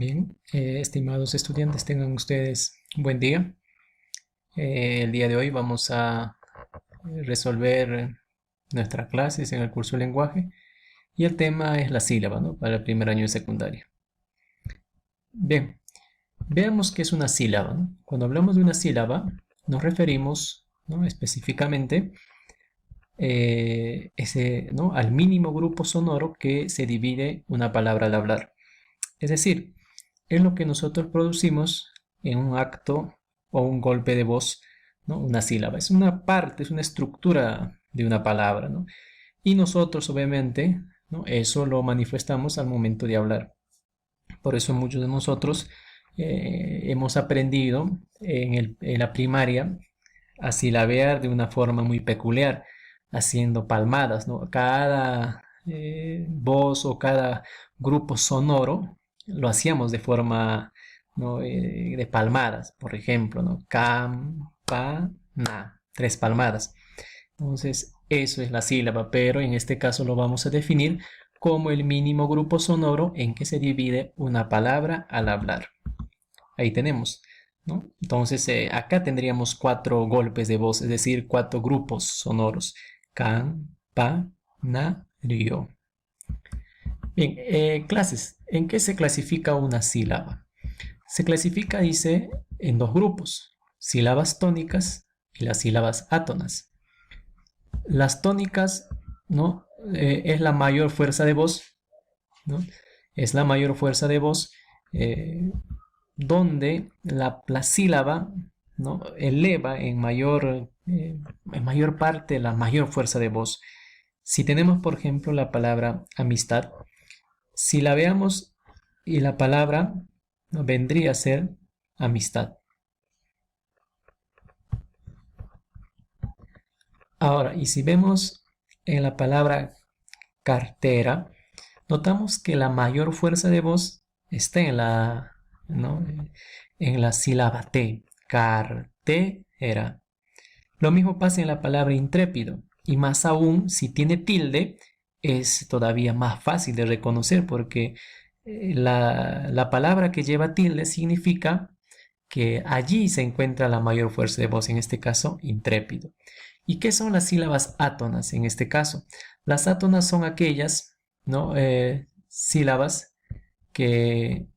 Bien, estimados estudiantes, tengan ustedes un buen día. El día de hoy vamos a resolver nuestras clases en el curso de lenguaje y el tema es la sílaba, ¿no? Para el primer año de secundaria. Bien, veamos qué es una sílaba, ¿no? Cuando hablamos de una sílaba, nos referimos, ¿no? específicamente ¿no? al mínimo grupo sonoro que se divide una palabra al hablar. Es decir, es lo que nosotros producimos en un acto o un golpe de voz, ¿no? Una sílaba. Es una parte, es una estructura de una palabra, ¿no? Y nosotros, obviamente, ¿no? Eso lo manifestamos al momento de hablar. Por eso muchos de nosotros hemos aprendido en la primaria a silabear de una forma muy peculiar, haciendo palmadas, ¿no? Cada voz o cada grupo sonoro lo hacíamos de forma, ¿no? De palmadas, por ejemplo, ¿no? Campana, 3 palmadas. Entonces, eso es la sílaba, pero en este caso lo vamos a definir como el mínimo grupo sonoro en que se divide una palabra al hablar. Ahí tenemos, ¿no? Entonces, acá tendríamos 4 golpes de voz, es decir, 4 grupos sonoros. Can, pa, na, rio. Bien, clases. ¿En qué se clasifica una sílaba? Se clasifica, dice, en 2 grupos, sílabas tónicas y las sílabas átonas. Las tónicas, ¿no? Es la mayor fuerza de voz, ¿no? Es la mayor fuerza de voz donde la sílaba, ¿no? eleva en mayor parte la mayor fuerza de voz. Si tenemos, por ejemplo, la palabra amistad, si la veamos y la palabra, ¿no? vendría a ser amistad. Ahora, y si vemos en la palabra cartera, notamos que la mayor fuerza de voz está ¿no? en la sílaba T, cartera. Lo mismo pasa en la palabra intrépido, y más aún si tiene tilde, es todavía más fácil de reconocer porque la palabra que lleva tilde significa que allí se encuentra la mayor fuerza de voz, en este caso intrépido. ¿Y qué son las sílabas átonas en este caso? Las átonas son aquellas, ¿no? Sílabas que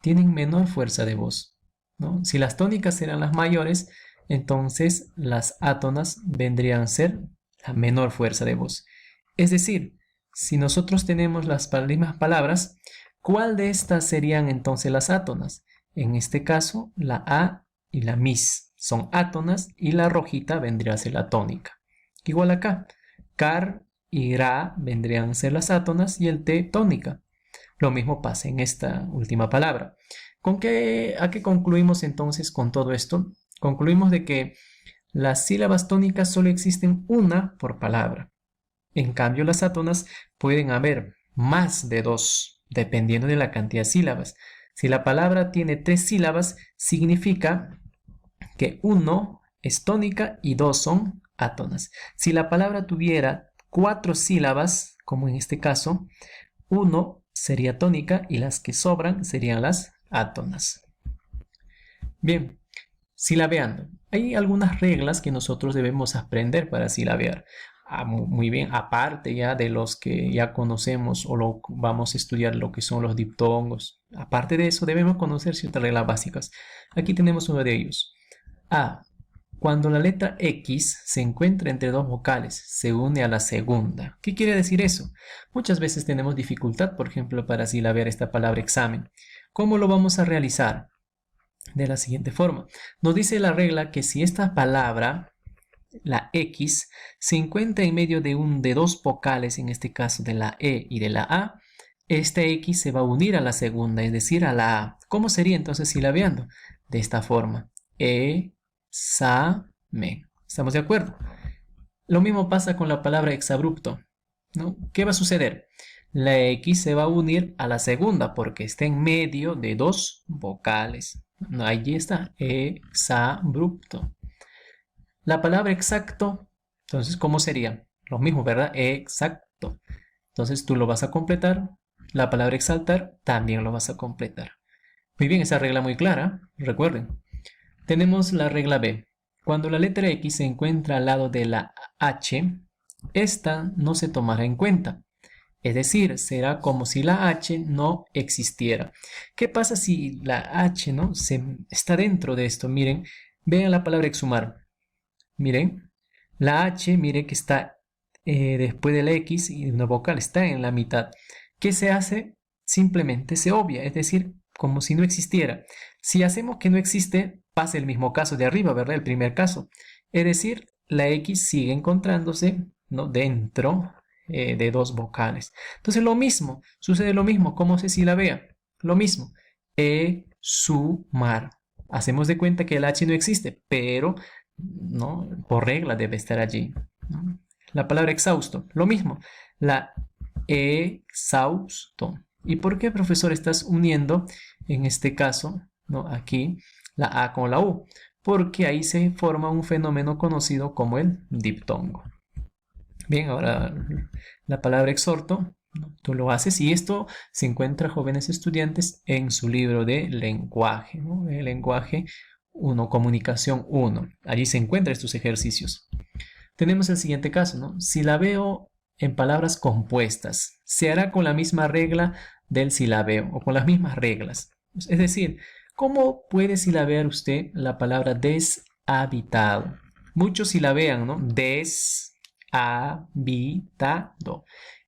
tienen menor fuerza de voz, ¿no? Si las tónicas eran las mayores, entonces las átonas vendrían a ser la menor fuerza de voz. Es decir, si nosotros tenemos las mismas palabras, ¿cuál de estas serían entonces las átonas? En este caso, la A y la mis son átonas y la rojita vendría a ser la tónica. Igual acá, car y ra vendrían a ser las átonas y el T tónica. Lo mismo pasa en esta última palabra. ¿A qué concluimos entonces con todo esto? Concluimos de que las sílabas tónicas solo existen una por palabra. En cambio, las átonas pueden haber más de 2, dependiendo de la cantidad de sílabas. Si la palabra tiene 3 sílabas, significa que 1 es tónica y 2 son átonas. Si la palabra tuviera 4 sílabas, como en este caso, 1 sería tónica y las que sobran serían las átonas. Bien, silabeando. Hay algunas reglas que nosotros debemos aprender para silabear. Muy bien, aparte ya de los que ya conocemos o vamos a estudiar lo que son los diptongos. Aparte de eso, debemos conocer ciertas reglas básicas. Aquí tenemos uno de ellos. A. Cuando la letra X se encuentra entre 2 vocales, se une a la segunda. ¿Qué quiere decir eso? Muchas veces tenemos dificultad, por ejemplo, para silabear esta palabra examen. ¿Cómo lo vamos a realizar? De la siguiente forma. Nos dice la regla que si esta palabra, la X, se encuentra en medio de 2 vocales, en este caso de la E y de la A, esta X se va a unir a la segunda, es decir, a la A. ¿Cómo sería entonces silabeando? De esta forma. Examen. ¿Estamos de acuerdo? Lo mismo pasa con la palabra exabrupto, ¿no? ¿Qué va a suceder? La X se va a unir a la segunda porque está en medio de 2 vocales. Allí está, exabrupto. La palabra exacto, entonces, ¿cómo sería? Lo mismo, ¿verdad? Exacto. Entonces tú lo vas a completar la palabra exaltar, también lo vas a completar. Muy bien, esa regla muy clara, recuerden. Tenemos la regla B. Cuando la letra X se encuentra al lado de la H, esta no se tomará en cuenta. Es decir, será como si la H no existiera. ¿Qué pasa si la H no está dentro de esto? Miren, vean la palabra exhumar. Miren, la H, mire que está después de la X y una vocal, está en la mitad. ¿Qué se hace? Simplemente se obvia, es decir, como si no existiera. Si hacemos que no existe, pasa el mismo caso de arriba, ¿verdad? El primer caso. Es decir, la X sigue encontrándose, ¿no?, dentro de dos vocales. Entonces lo mismo, sucede lo mismo, como se silabea. Lo mismo, exhumar. Hacemos de cuenta que el H no existe, pero ¿no?, por regla debe estar allí, ¿no? La palabra exhausto, lo mismo, la exhausto. ¿Y por qué, profesor, estás uniendo en este caso, ¿no?, aquí la A con la U? Porque ahí se forma un fenómeno conocido como el diptongo. Bien, ahora la palabra exhorto, ¿no?, tú lo haces y esto se encuentra, jóvenes estudiantes, en su libro de lenguaje, ¿no? El lenguaje 1, comunicación 1. Allí se encuentran estos ejercicios. Tenemos el siguiente caso, ¿no? Silabeo en palabras compuestas. Se hará con la misma regla del silabeo o con las mismas reglas. Es decir, ¿cómo puede silabear usted la palabra deshabitado? Muchos silabean, ¿no? Deshabitado.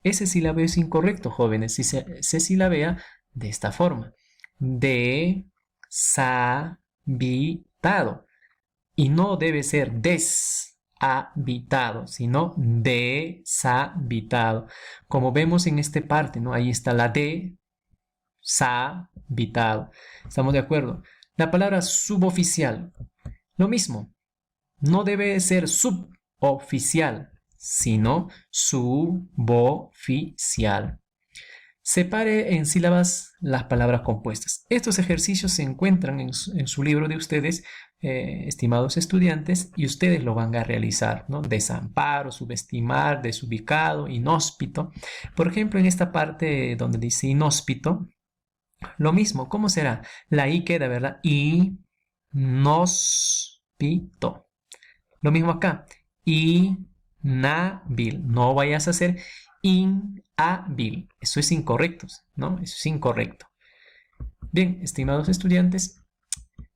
Ese silabeo es incorrecto, jóvenes. Si se silabea de esta forma. Deshabitado. Y no debe ser deshabitado, sino deshabitado. Como vemos en esta parte, ¿no? Ahí está la deshabitado. ¿Estamos de acuerdo? La palabra suboficial, lo mismo. No debe ser suboficial, sino suboficial. Separe en sílabas las palabras compuestas. Estos ejercicios se encuentran en su libro de ustedes, estimados estudiantes, y ustedes lo van a realizar, ¿no? Desamparo, subestimar, desubicado, inhóspito. Por ejemplo, en esta parte donde dice inhóspito, lo mismo. ¿Cómo será? La I queda, ¿verdad? Inhóspito. Lo mismo acá. Inhábil. No vayas a hacer inhábil. Eso es incorrecto, ¿no? Eso es incorrecto. Bien, estimados estudiantes,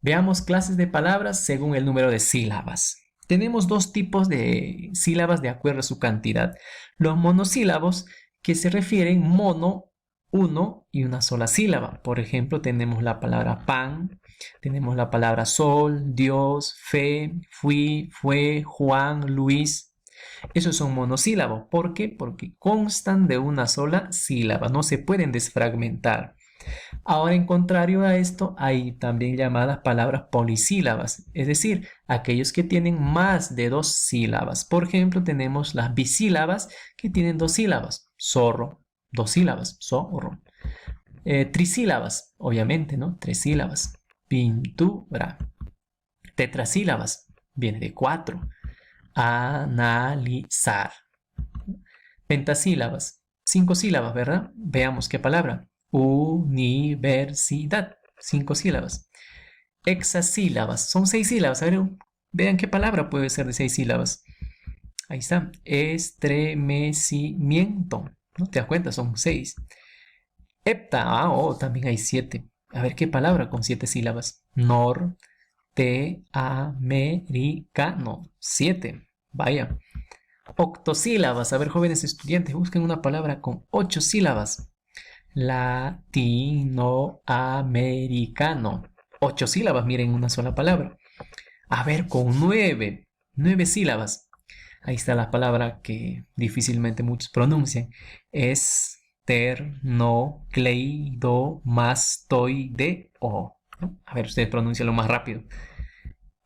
veamos clases de palabras según el número de sílabas. Tenemos dos tipos de sílabas de acuerdo a su cantidad. Los monosílabos, que se refieren mono, uno y una sola sílaba. Por ejemplo, tenemos la palabra pan, tenemos la palabra sol, Dios, fe, fui, fue, Juan, Luis. Esos son monosílabos. ¿Por qué? Porque constan de una sola sílaba, no se pueden desfragmentar. Ahora, en contrario a esto, hay también llamadas palabras polisílabas, es decir, aquellos que tienen más de dos sílabas. Por ejemplo, tenemos las bisílabas que tienen dos sílabas, zorro, dos sílabas, zorro. Trisílabas, obviamente, ¿no? Tres sílabas, pintura. Tetrasílabas, viene de cuatro. Analizar. Pentasílabas, cinco sílabas, ¿verdad? Veamos qué palabra. Universidad, cinco sílabas. Hexasílabas, son seis sílabas. A ver, vean qué palabra puede ser de seis sílabas. Ahí está. Estremecimiento. ¿No te das cuenta? Son seis. Hepta, también hay siete. A ver qué palabra con siete sílabas. Norteamericano, siete. Vaya. Octosílabas. A ver, jóvenes estudiantes, busquen una palabra con 8 sílabas. Latinoamericano. 8 sílabas, miren, una sola palabra. A ver, con 9 sílabas. Ahí está la palabra que difícilmente muchos pronuncian. Esternocleidomastoideo. A ver, ustedes pronuncian más rápido.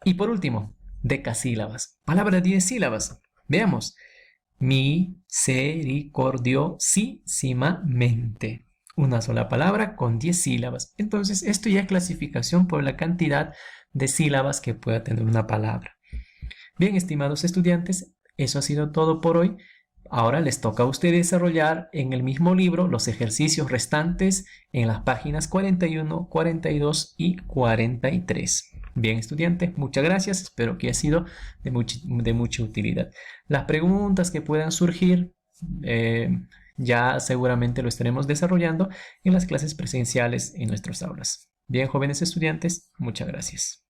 Y por último, decasílabas. Palabra de 10 sílabas. Veamos. Misericordiosísimamente. Una sola palabra con 10 sílabas. Entonces, esto ya es clasificación por la cantidad de sílabas que pueda tener una palabra. Bien, estimados estudiantes, eso ha sido todo por hoy. Ahora les toca a ustedes desarrollar en el mismo libro los ejercicios restantes en las páginas 41, 42 y 43. Bien, estudiantes, muchas gracias. Espero que haya sido de mucha utilidad. Las preguntas que puedan surgir, ya seguramente lo estaremos desarrollando en las clases presenciales en nuestras aulas. Bien, jóvenes estudiantes, muchas gracias.